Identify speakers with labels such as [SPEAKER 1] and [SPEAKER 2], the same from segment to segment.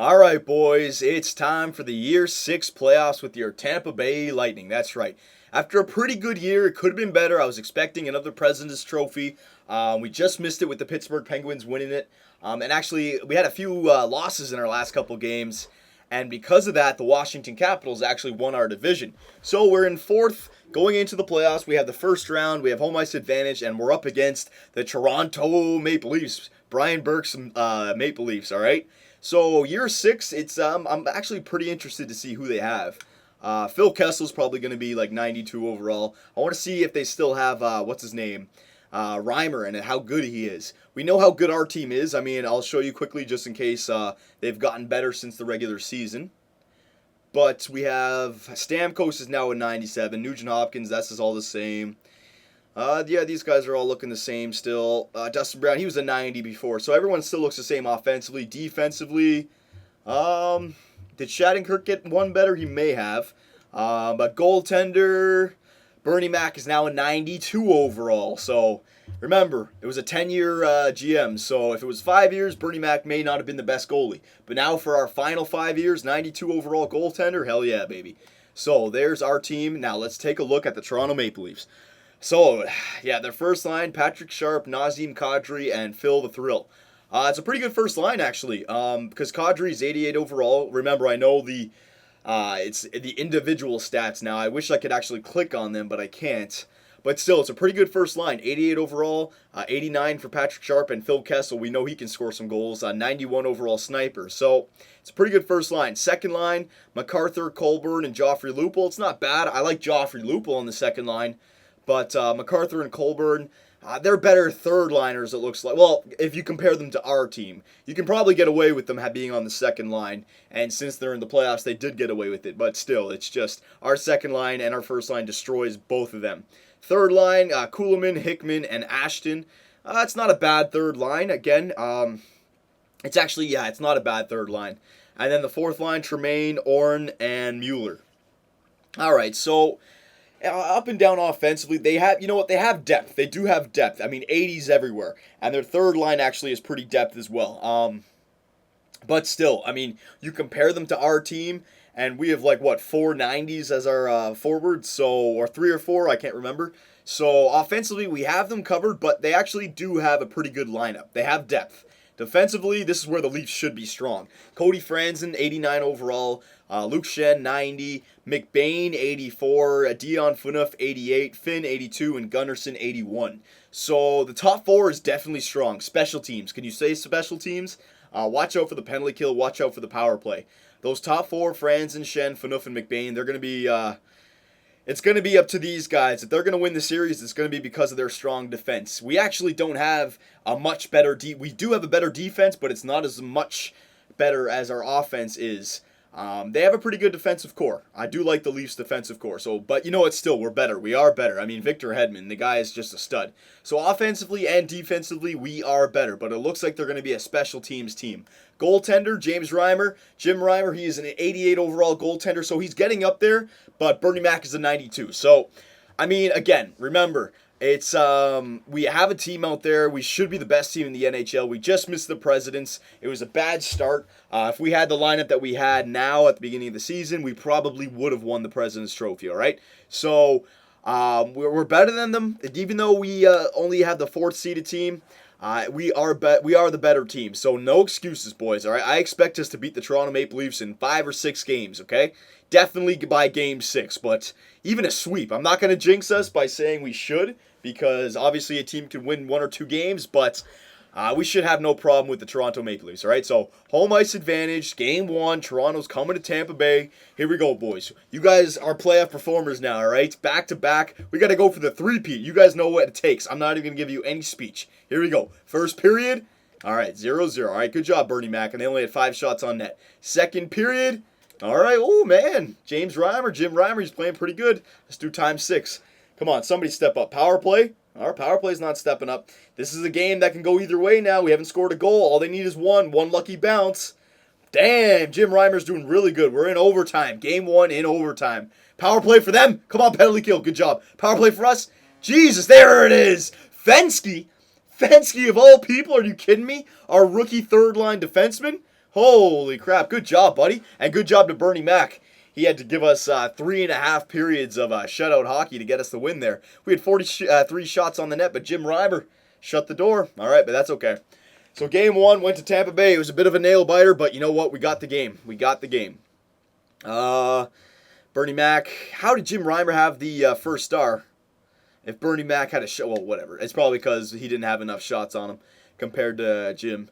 [SPEAKER 1] All right, boys, it's time for the Year 6 playoffs with your Tampa Bay Lightning. That's right. After a pretty good year, it could have been better. I was expecting another President's Trophy. We just missed it with the Pittsburgh Penguins winning it. And actually, we had a few losses in our last couple games. And because of that, the Washington Capitals actually won our division. So we're in fourth going into the playoffs. We have the first round. We have home ice advantage. And we're up against the Toronto Maple Leafs. Brian Burke's Maple Leafs, all right? So year 6, it's I'm actually pretty interested to see who they have. Phil Kessel's probably going to be like 92 overall. I want to see if they still have what's his name, Reimer, and how good he is. We know how good our team is. I mean, I'll show you quickly just in case they've gotten better since the regular season. But we have Stamkos is now a 97. Nugent Hopkins, that's just all the same. Yeah, these guys are all looking the same still. Dustin Brown, he was a 90 before, so everyone still looks the same offensively. Defensively, did Shattenkirk get one better? He may have. But goaltender, Bernie Mac is now a 92 overall. So remember, it was a 10-year GM, so if it was 5 years, Bernie Mac may not have been the best goalie. But now for our final 5 years, 92 overall goaltender, hell yeah, baby. So there's our team. Now let's take a look at the Toronto Maple Leafs. So, yeah, their first line, Patrick Sharp, Nazem Kadri, and Phil the Thrill. It's a pretty good first line, actually, because Kadri's 88 overall. Remember, I know it's the individual stats now. I wish I could actually click on them, but I can't. But still, it's a pretty good first line. 88 overall, 89 for Patrick Sharp, and Phil Kessel. We know he can score some goals. 91 overall sniper. So, it's a pretty good first line. Second line, MacArthur, Colburn, and Joffrey Lupul. It's not bad. I like Joffrey Lupul on the second line. But MacArthur and Colburn, they're better third liners, it looks like. Well, if you compare them to our team, you can probably get away with them being on the second line. And since they're in the playoffs, they did get away with it. But still, it's just our second line and our first line destroys both of them. Third line, Kuhlman, Hickman, and Ashton. It's not a bad third line. Again, it's actually, yeah, it's not a bad third line. And then the fourth line, Tremaine, Orn, and Mueller. All right, so up and down offensively, they have, you know what, they have depth. They do have depth. I mean, 80s everywhere. And their third line actually is pretty depth as well. But still, I mean, you compare them to our team, and we have like, what, 4 90s as our forwards, so, or 3 or 4, I can't remember. So, offensively, we have them covered, but they actually do have a pretty good lineup. They have depth. Defensively, this is where the Leafs should be strong. Cody Franzen, 89 overall. Luke Schenn, 90. McBain, 84. Dion Phaneuf, 88. Finn, 82. And Gunnarsson, 81. So the top 4 is definitely strong. Special teams. Can you say special teams? Watch out for the penalty kill. Watch out for the power play. Those top 4, Franzen, Schenn, Phaneuf, and McBain, they're going to be... it's going to be up to these guys. If they're going to win the series, it's going to be because of their strong defense. We actually don't have a much better... We do have a better defense, but it's not as much better as our offense is. They have a pretty good defensive core. I do like the Leafs' defensive core. But you know what? Still, we're better. We are better. I mean, Victor Hedman, the guy is just a stud. So offensively and defensively, we are better. But it looks like they're going to be a special teams team. Goaltender, James Reimer. Jim Reimer, he is an 88 overall goaltender, so he's getting up there. But Bernie Mac is a 92. So, I mean, again, remember, it's we have a team out there. We should be the best team in the NHL. We just missed the Presidents. It was a bad start. If we had the lineup that we had now at the beginning of the season, we probably would have won the President's Trophy, all right? So, we're better than them. Even though we only have the 4th seeded team, we are the better team. So no excuses, boys, all right? I expect us to beat the Toronto Maple Leafs in 5 or 6 games, okay? Definitely by game 6, but even a sweep. I'm not going to jinx us by saying we should, because obviously a team can win 1 or 2 games, but we should have no problem with the Toronto Maple Leafs, all right? So home ice advantage, game 1, Toronto's coming to Tampa Bay. Here we go, boys. You guys are playoff performers now, all right? Back to back. We got to go for the three-peat. You guys know what it takes. I'm not even going to give you any speech. Here we go. First period. All right, 0-0. All right, good job, Bernie Mac. And they only had 5 shots on net. Second period. All right, oh, man. Jim Reimer, he's playing pretty good. Let's do times 6. Come on, somebody step up. Power play. Our power play's not stepping up. This is a game that can go either way now. We haven't scored a goal. All they need is one lucky bounce. Damn, Jim Reimer's doing really good. We're in overtime. Game 1 in overtime. Power play for them. Come on, penalty kill. Good job. Power play for us. Jesus, there it is. Fensky of all people. Are you kidding me? Our rookie third-line defenseman. Holy crap. Good job, buddy. And good job to Bernie Mac. He had to give us 3.5 periods of shutout hockey to get us the win there. We had 43 shots on the net, but Jim Reimer shut the door. All right, but that's okay. So game 1 went to Tampa Bay. It was a bit of a nail biter, but you know what? We got the game. We got the game. Bernie Mac. How did Jim Reimer have the first star? If Bernie Mac had a shot, well, whatever. It's probably because he didn't have enough shots on him compared to Jim.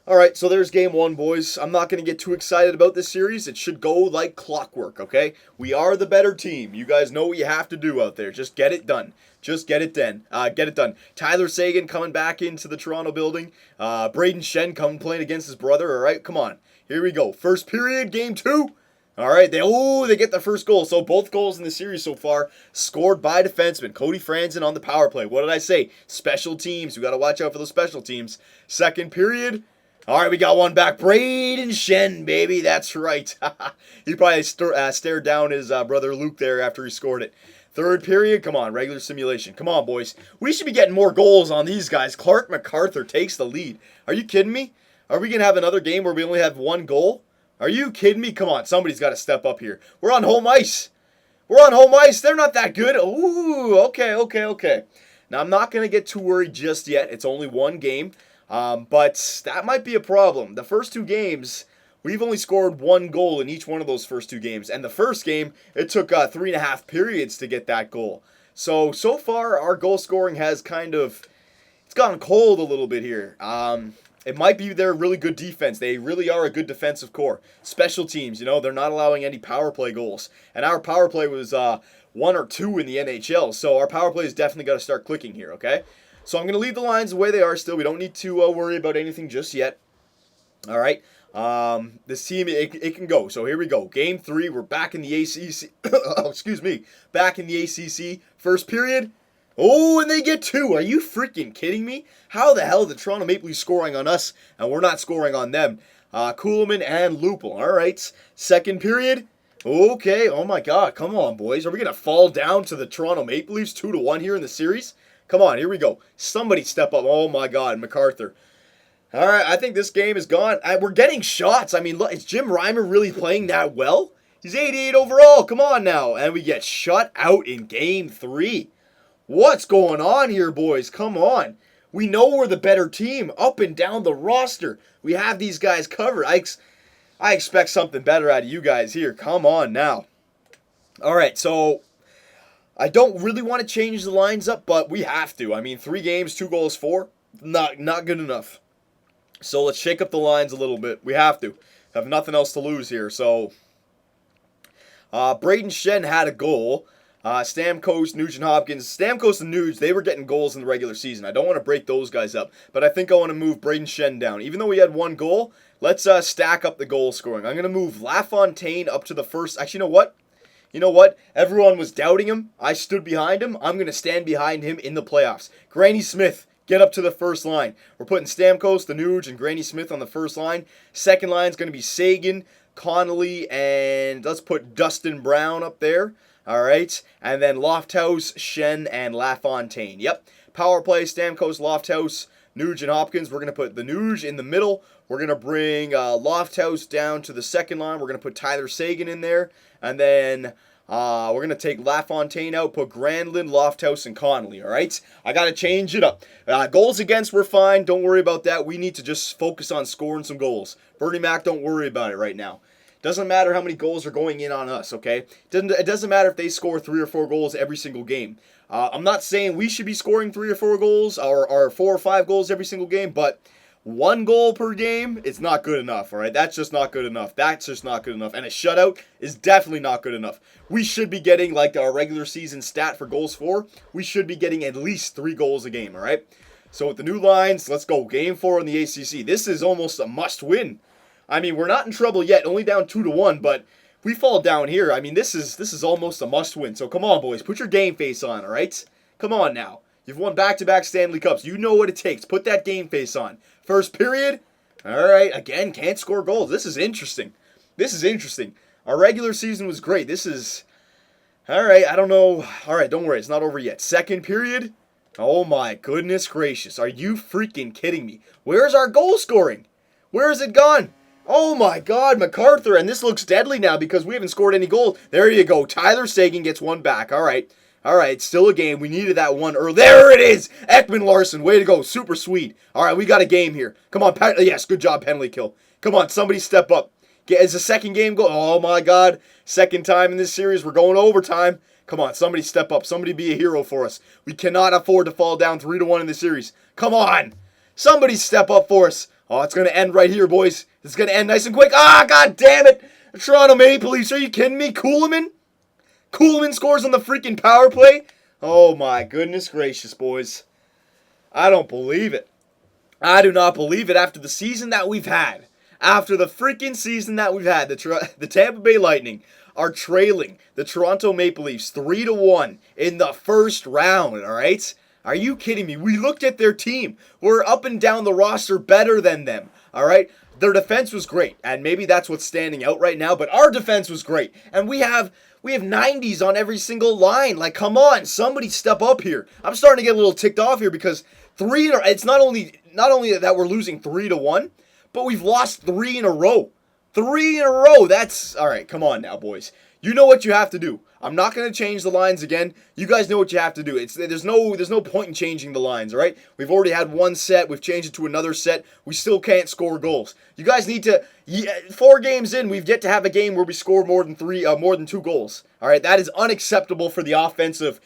[SPEAKER 1] All right, so there's game 1, boys. I'm not going to get too excited about this series. It should go like clockwork, okay? We are the better team. You guys know what you have to do out there. Just get it done. Just get it done. Get it done. Tyler Seguin coming back into the Toronto building. Braden Shen coming playing against his brother. All right, come on. Here we go. First period, game 2. All right, they get the first goal. So both goals in the series so far scored by defensemen. Cody Franzen on the power play. What did I say? Special teams. We got to watch out for those special teams. Second period. All right, we got one back. Braden Shen, baby. That's right. He probably stared down his brother Luke there after he scored it. Third period. Come on, regular simulation. Come on, boys. We should be getting more goals on these guys. Clark MacArthur takes the lead. Are you kidding me? Are we going to have another game where we only have one goal? Are you kidding me? Come on, somebody's got to step up here. We're on home ice. We're on home ice. They're not that good. Ooh, okay. Now, I'm not going to get too worried just yet. It's only one game. But that might be a problem. The first 2 games, we've only scored 1 goal in each one of those first 2 games. And the first game, it took 3.5 periods to get that goal. So far, our goal scoring has it's gone cold a little bit here. It might be their really good defense. They really are a good defensive core. Special teams, they're not allowing any power play goals. And our power play was 1 or 2 in the NHL. So our power play has definitely got to start clicking here, okay? So I'm going to leave the lines the way they are still. We don't need to worry about anything just yet. All right. This team, it can go. So here we go. Game 3. We're back in the ACC. Excuse me. Back in the ACC. First period. Oh, and they get 2. Are you freaking kidding me? How the hell is the Toronto Maple Leafs scoring on us and we're not scoring on them? Kuhlman and Lupul. All right. Second period. Okay. Oh, my God. Come on, boys. Are we going to fall down to the Toronto Maple Leafs 2-1 here in the series? Come on, here we go. Somebody step up. Oh, my God, MacArthur. All right, I think this game is gone. We're getting shots. I mean, look, is Jim Reimer really playing that well? He's 88 overall. Come on now. And we get shut out in game 3. What's going on here, boys? Come on. We know we're the better team up and down the roster. We have these guys covered. I expect something better out of you guys here. Come on now. All right, so I don't really want to change the lines up, but we have to. I mean, 3 games, 2 goals, 4. Not good enough. So let's shake up the lines a little bit. We have to. Have nothing else to lose here. So Braden Shen had a goal. Stamkos, Nugent Hopkins. Stamkos and Nuge, they were getting goals in the regular season. I don't want to break those guys up, but I think I want to move Braden Shen down. Even though we had 1 goal, let's stack up the goal scoring. I'm going to move LaFontaine up to the first. Actually, you know what? Everyone was doubting him. I stood behind him. I'm going to stand behind him in the playoffs. Granny Smith, get up to the first line. We're putting Stamkos, the Nuge, and Granny Smith on the first line. Second line is going to be Seguin, Connolly, and let's put Dustin Brown up there. All right. And then Lofthouse, Shen, and LaFontaine. Yep. Power play, Stamkos, Lofthouse, Nuge, and Hopkins. We're going to put the Nuge in the middle. We're going to bring Lofthouse down to the second line. We're going to put Tyler Seguin in there. And then we're going to take LaFontaine out, put Granlund, Lofthouse, and Connolly, all right? I got to change it up. Goals against, we're fine. Don't worry about that. We need to just focus on scoring some goals. Bernie Mac, don't worry about it right now. Doesn't matter how many goals are going in on us, okay? It doesn't matter if they score 3 or 4 goals every single game. I'm not saying we should be scoring 3 or 4 goals or 4 or 5 goals every single game, but 1 goal per game, it's not good enough, all right? That's just not good enough. That's just not good enough. And a shutout is definitely not good enough. We should be getting, like our regular season stat for goals for, we should be getting at least 3 goals a game, all right? So with the new lines, let's go. Game 4 in the ACC. This is almost a must-win. I mean, we're not in trouble yet, only down 2-1, but if we fall down here, I mean, this is almost a must-win. So come on, boys. Put your game face on, all right? Come on now. You've won back-to-back Stanley Cups. You know what it takes. Put that game face on. First period. All right. Again, can't score goals. This is interesting. This is interesting. Our regular season was great. This is... All right. I don't know. All right. Don't worry. It's not over yet. Second period. Oh, my goodness gracious. Are you freaking kidding me? Where's our goal scoring? Where is it gone? Oh my God, MacArthur, and this looks deadly now because we haven't scored any goals. There you go. Tyler Seguin gets one back. All right. All right, still a game. We needed that one early. There it is! Ekman Larson, way to go. Super sweet. All right, we got a game here. Come on, yes, good job, penalty kill. Come on, somebody step up. Is the second game go? Oh my God. Second time in this series. We're going to overtime. Come on, somebody step up. Somebody be a hero for us. We cannot afford to fall down 3-1 in the series. Come on. Somebody step up for us. Oh, it's going to end right here, boys. It's going to end nice and quick. Ah, God damn it. The Toronto Maple Leafs. Are you kidding me? Kuhlman scores on the freaking power play. Oh my goodness gracious, boys. I don't believe it. I do not believe it after the season that we've had. After the freaking season that we've had, the Tampa Bay Lightning are trailing the Toronto Maple Leafs 3-1 in the first round, all right? Are you kidding me? We looked at their team. We're up and down the roster better than them, all right? Their defense was great, and maybe that's what's standing out right now, but our defense was great. And we have 90s on every single line. Like, come on, somebody step up here. I'm starting to get a little ticked off here because it's not only that we're losing 3-1, but we've lost 3 in a row. 3 in a row. That's all right. Come on now, boys. You know what you have to do. I'm not going to change the lines again. You guys know what you have to do. There's no point in changing the lines, all right? We've already had one set. We've changed it to another set. We still can't score goals. You guys need to 4 games in, we've yet to have a game where we score more than 2 goals. All right? That is unacceptable for the offensive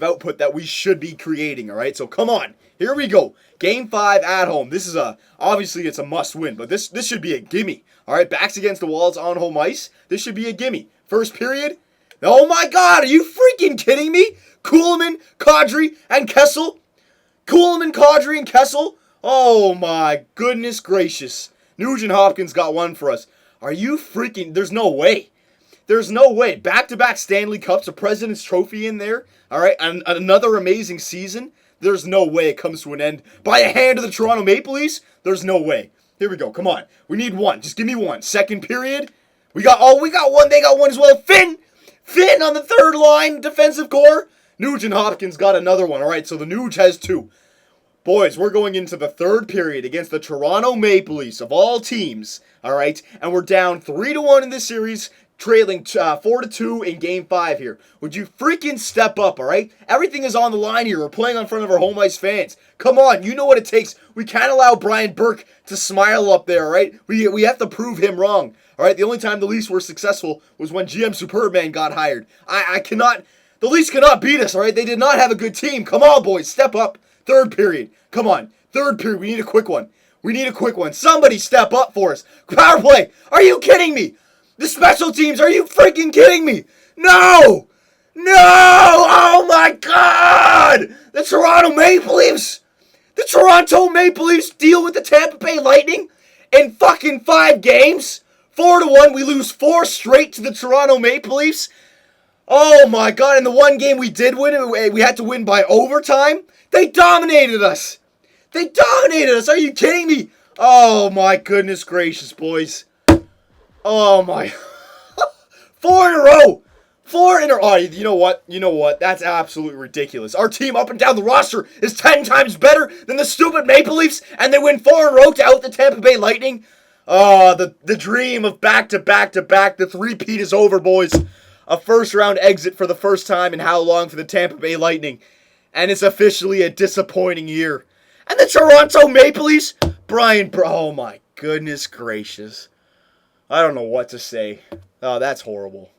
[SPEAKER 1] output that we should be creating, all right? So come on. Here we go. Game 5 at home. This is obviously it's a must win, but this should be a gimme. All right? Backs against the walls on home ice. This should be a gimme. First period. Oh my God, are you freaking kidding me? Kuhlman, Kadri, and Kessel. Kuhlman, Kadri, and Kessel. Oh my goodness gracious. Nugent Hopkins got one for us. Are you freaking... There's no way. There's no way. Back-to-back Stanley Cups, a President's Trophy in there. All right, and another amazing season. There's no way it comes to an end by a hand of the Toronto Maple Leafs. There's no way. Here we go. Come on. We need one. Just give me one. Second period. We got one. They got one as well. Finn on the third line, defensive core. Nugent Hopkins got another one. All right, so the Nuge has 2. Boys, we're going into the third period against the Toronto Maple Leafs of all teams. All right, and we're down 3-1 in this series, trailing 4-2 in Game 5 here. Would you freaking step up, all right? Everything is on the line here. We're playing in front of our home ice fans. Come on, you know what it takes. We can't allow Brian Burke to smile up there, all right? We have to prove him wrong. All right, the only time the Leafs were successful was when GM Superman got hired. The Leafs cannot beat us, all right? They did not have a good team. Come on, boys, step up. Third period. Come on. Third period. We need a quick one. Somebody step up for us. Power play. Are you kidding me? The special teams. Are you freaking kidding me? No! Oh my God! The Toronto Maple Leafs deal with the Tampa Bay Lightning in fucking 5 games. 4-1, we lose 4 straight to the Toronto Maple Leafs. Oh my God, in the one game we did win, we had to win by overtime. They dominated us. Are you kidding me? Oh my goodness gracious, boys. Oh my. 4 in a row. Oh, you know what? That's absolutely ridiculous. Our team up and down the roster is 10 times better than the stupid Maple Leafs, and they win 4 in a row to out the Tampa Bay Lightning. Oh, the dream of back-to-back. The three-peat is over, boys. A first-round exit for the first time in how long for the Tampa Bay Lightning. And it's officially a disappointing year. And the Toronto Maple Leafs, oh my goodness gracious. I don't know what to say. Oh, that's horrible.